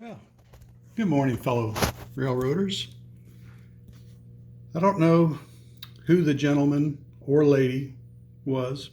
Well, good morning, fellow railroaders. I don't know who the gentleman or lady was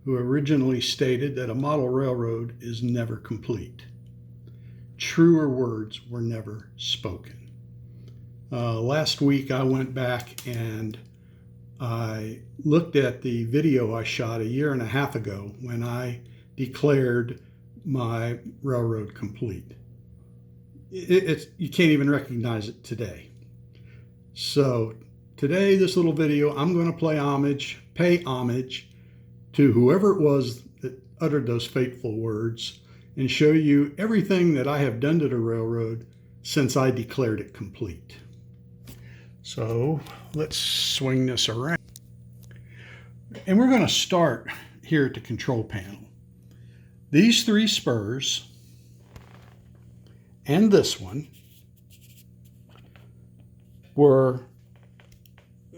who originally stated that a model railroad is never complete. Truer words were never spoken. Last week I went back and I looked at the video I shot a year and a half ago when I declared my railroad complete. You can't even recognize it today. So today, this little video, I'm going to pay homage to whoever it was that uttered those fateful words and show you everything that I have done to the railroad since I declared it complete. So let's swing this around. And we're going to start here at the control panel. These three spurs and this one were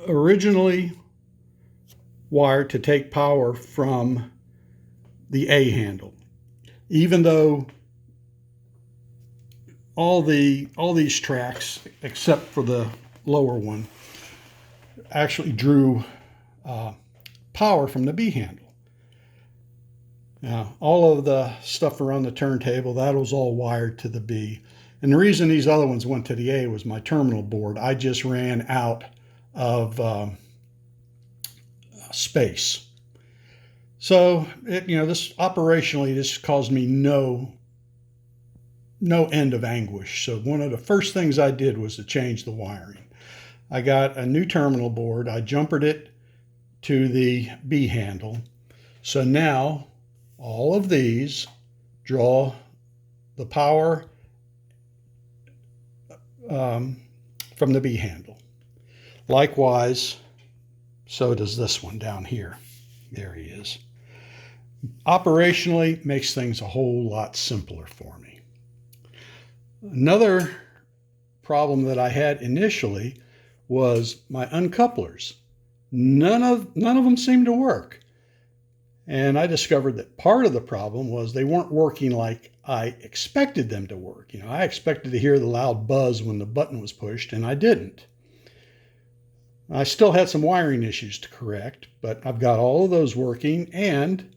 originally wired to take power from the A handle, even though all these tracks, except for the lower one, actually drew power from the B handle. Now, all of the stuff around the turntable, that was all wired to the B. And the reason these other ones went to the A was my terminal board. I just ran out of space. So, this operationally, this caused me no end of anguish. So one of the first things I did was to change the wiring. I got a new terminal board. I jumpered it to the B handle. So now all of these draw the power from the B handle. Likewise, so does this one down here. There he is. Operationally, makes things a whole lot simpler for me. Another problem that I had initially was my uncouplers. None of them seemed to work. And I discovered that part of the problem was they weren't working like I expected them to work. I expected to hear the loud buzz when the button was pushed, and I didn't. I still had some wiring issues to correct, but I've got all of those working, and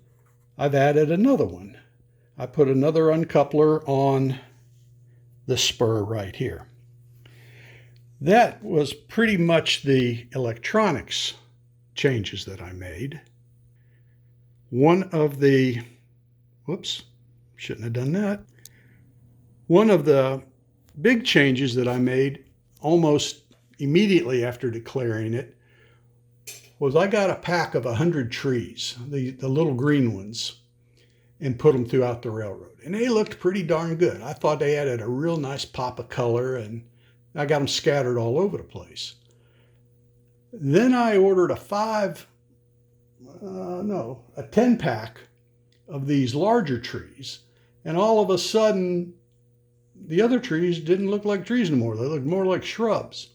I've added another one. I put another uncoupler on the spur right here. That was pretty much the electronics changes that I made. One of the, shouldn't have done that. One of the big changes that I made almost immediately after declaring it was I got a pack of 100 trees, the little green ones, and put them throughout the railroad. And they looked pretty darn good. I thought they added a real nice pop of color, and I got them scattered all over the place. Then I ordered a 10 pack of these larger trees, and all of a sudden the other trees didn't look like trees anymore. They looked more like shrubs.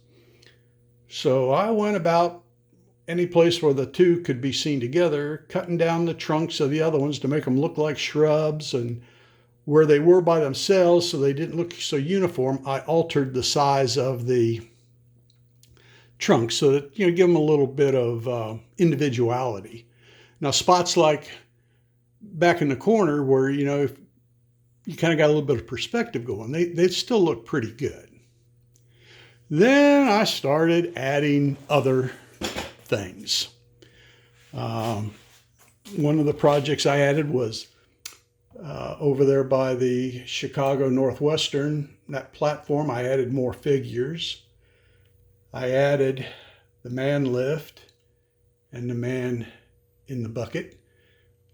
So I went about any place where the two could be seen together, cutting down the trunks of the other ones to make them look like shrubs, and where they were by themselves so they didn't look so uniform, I altered the size of the trunks so that, give them a little bit of individuality. Now, spots like back in the corner where, you kind of got a little bit of perspective going, they still look pretty good. Then I started adding other things. One of the projects I added was over there by the Chicago Northwestern, that platform. I added more figures. I added the man lift and the man in the bucket.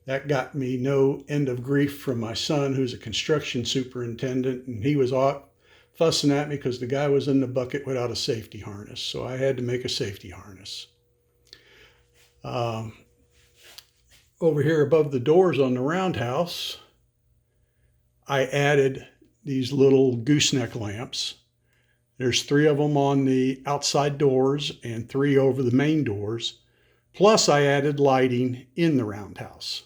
That got me no end of grief from my son, who's a construction superintendent, and he was fussing at me because the guy was in the bucket without a safety harness. So I had to make a safety harness. Over here above the doors on the roundhouse, I added these little gooseneck lamps. There's 3 of them on the outside doors and 3 over the main doors. Plus I added lighting in the roundhouse.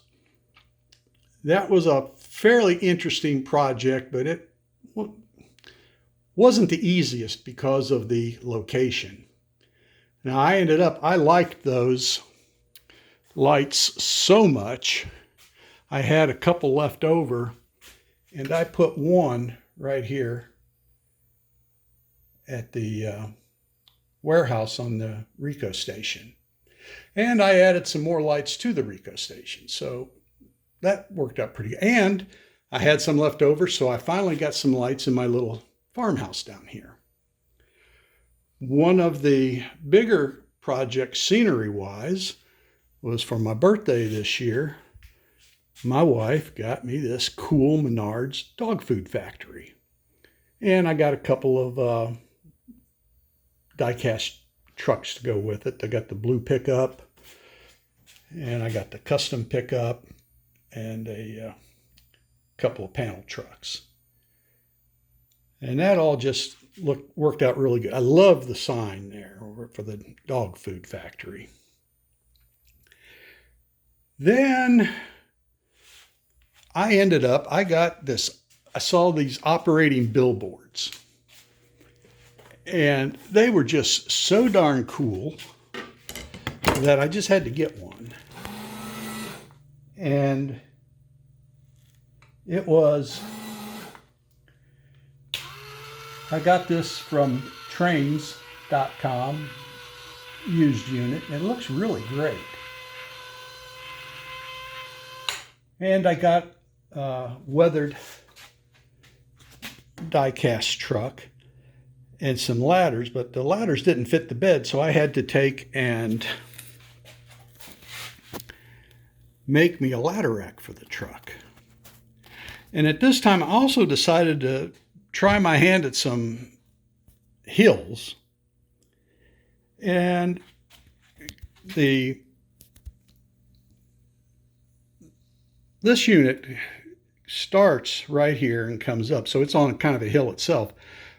That was a fairly interesting project, but it wasn't the easiest because of the location. Now I liked those lights so much, I had a couple left over, and I put one right here at the warehouse on the Rico station. And I added some more lights to the Rico station. So that worked out pretty good. And I had some left over, so I finally got some lights in my little farmhouse down here. One of the bigger projects, scenery-wise, was for my birthday this year. My wife got me this cool Menards dog food factory. And I got a couple of die-cast trucks to go with it. I got the blue pickup, and I got the custom pickup, and a couple of panel trucks. And that all just worked out really good. I love the sign there for the dog food factory. Then I saw these operating billboards. And they were just so darn cool that I just had to get one. And I got this from trains.com, used unit, and it looks really great. And I got a weathered die-cast truck and some ladders, but the ladders didn't fit the bed, so I had to take and make me a ladder rack for the truck. And at this time, I also decided to try my hand at some hills. And this unit starts right here and comes up, so it's on kind of a hill itself.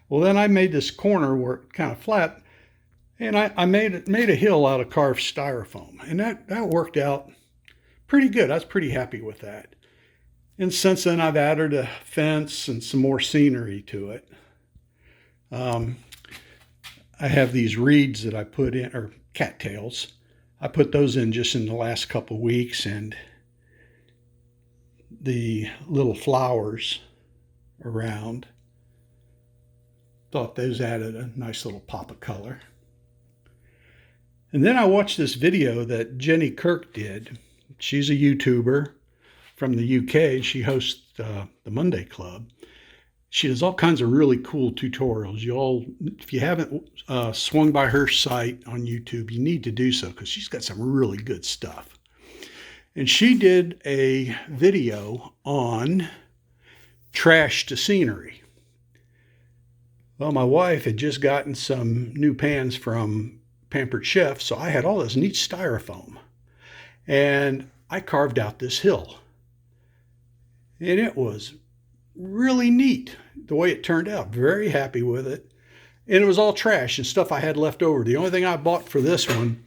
Well, then I made this corner where it's kind of flat, and I made a hill out of carved styrofoam, and that worked out pretty good. I was pretty happy with that. And since then, I've added a fence and some more scenery to it. I have these reeds that I put in, or cattails. I put those in just in the last couple weeks, and the little flowers around. Thought those added a nice little pop of color. And then I watched this video that Jenny Kirk did. She's a YouTuber from the UK. She hosts the Monday Club. She does all kinds of really cool tutorials. If you haven't swung by her site on YouTube, you need to do so because she's got some really good stuff. And she did a video on trash to scenery. Well, my wife had just gotten some new pans from Pampered Chef, so I had all this neat styrofoam. And I carved out this hill. And it was really neat the way it turned out. Very happy with it. And it was all trash and stuff I had left over. The only thing I bought for this one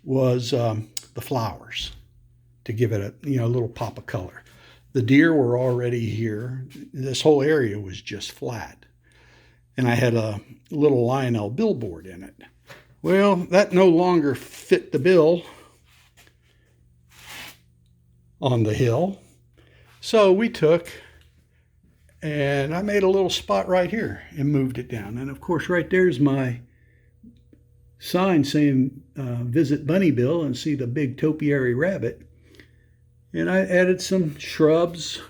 was the flowers to give it a little pop of color. The deer were already here. This whole area was just flat. And I had a little Lionel billboard in it. Well, that no longer fit the bill on the hill. So we took and I made a little spot right here and moved it down. And of course, right there's my sign saying visit Bunny Bill and see the big topiary rabbit. And I added some shrubs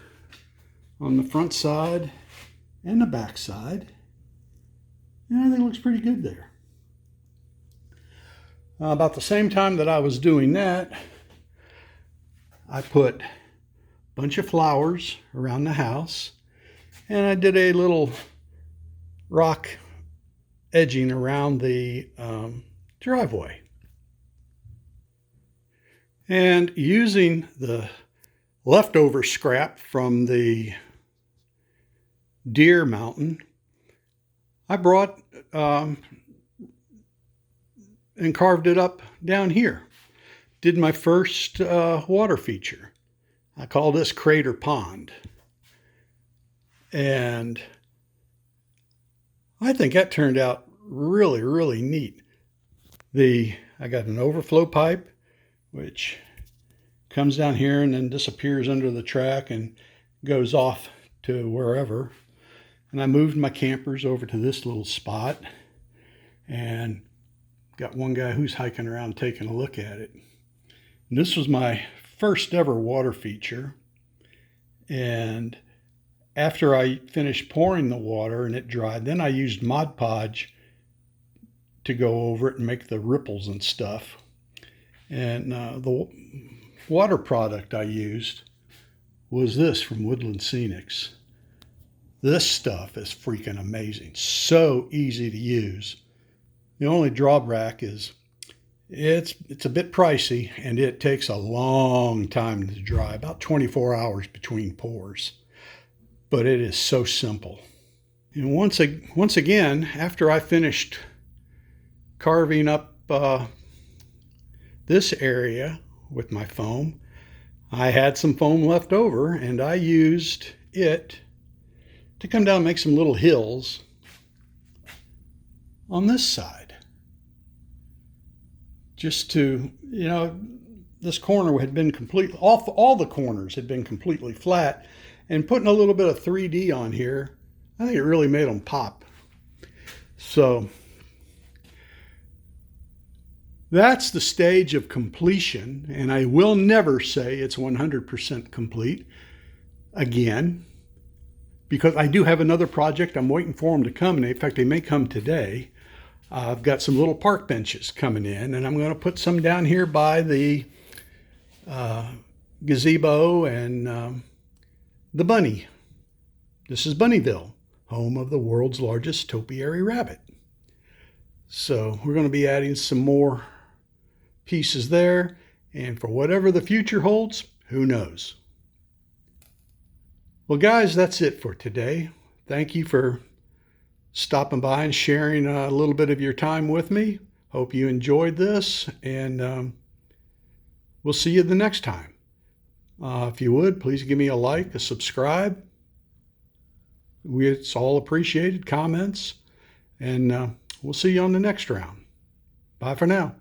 on the front side and the back side. And I think it looks pretty good there. About the same time that I was doing that, I put a bunch of flowers around the house, and I did a little rock edging around the driveway. And using the leftover scrap from the deer mountain, I brought and carved it up down here. Did my first water feature. I call this Crater Pond. And I think that turned out really, really neat. I got an overflow pipe, which comes down here and then disappears under the track and goes off to wherever. And I moved my campers over to this little spot and got one guy who's hiking around taking a look at it. And this was my first ever water feature. And after I finished pouring the water and it dried, then I used Mod Podge to go over it and make the ripples and stuff. And the water product I used was this from Woodland Scenics. This stuff is freaking amazing. So easy to use. The only drawback is it's a bit pricey and it takes a long time to dry, about 24 hours between pours. But it is so simple. And once again, after I finished carving up this area with my foam, I had some foam left over and I used it to come down and make some little hills on this side. Just to, this corner had been all the corners had been completely flat, and putting a little bit of 3D on here, I think it really made them pop. So that's the stage of completion, and I will never say it's 100% complete again, because I do have another project. I'm waiting for them to come, and in fact, they may come today. I've got some little park benches coming in, and I'm going to put some down here by the gazebo and the bunny. This is Bunnyville, home of the world's largest topiary rabbit. So we're going to be adding some more pieces there, and for whatever the future holds, who knows? Well, guys, that's it for today. Thank you for stopping by and sharing a little bit of your time with me. Hope you enjoyed this, and we'll see you the next time. If you would, please give me a like, a subscribe. It's all appreciated, comments, and we'll see you on the next round. Bye for now.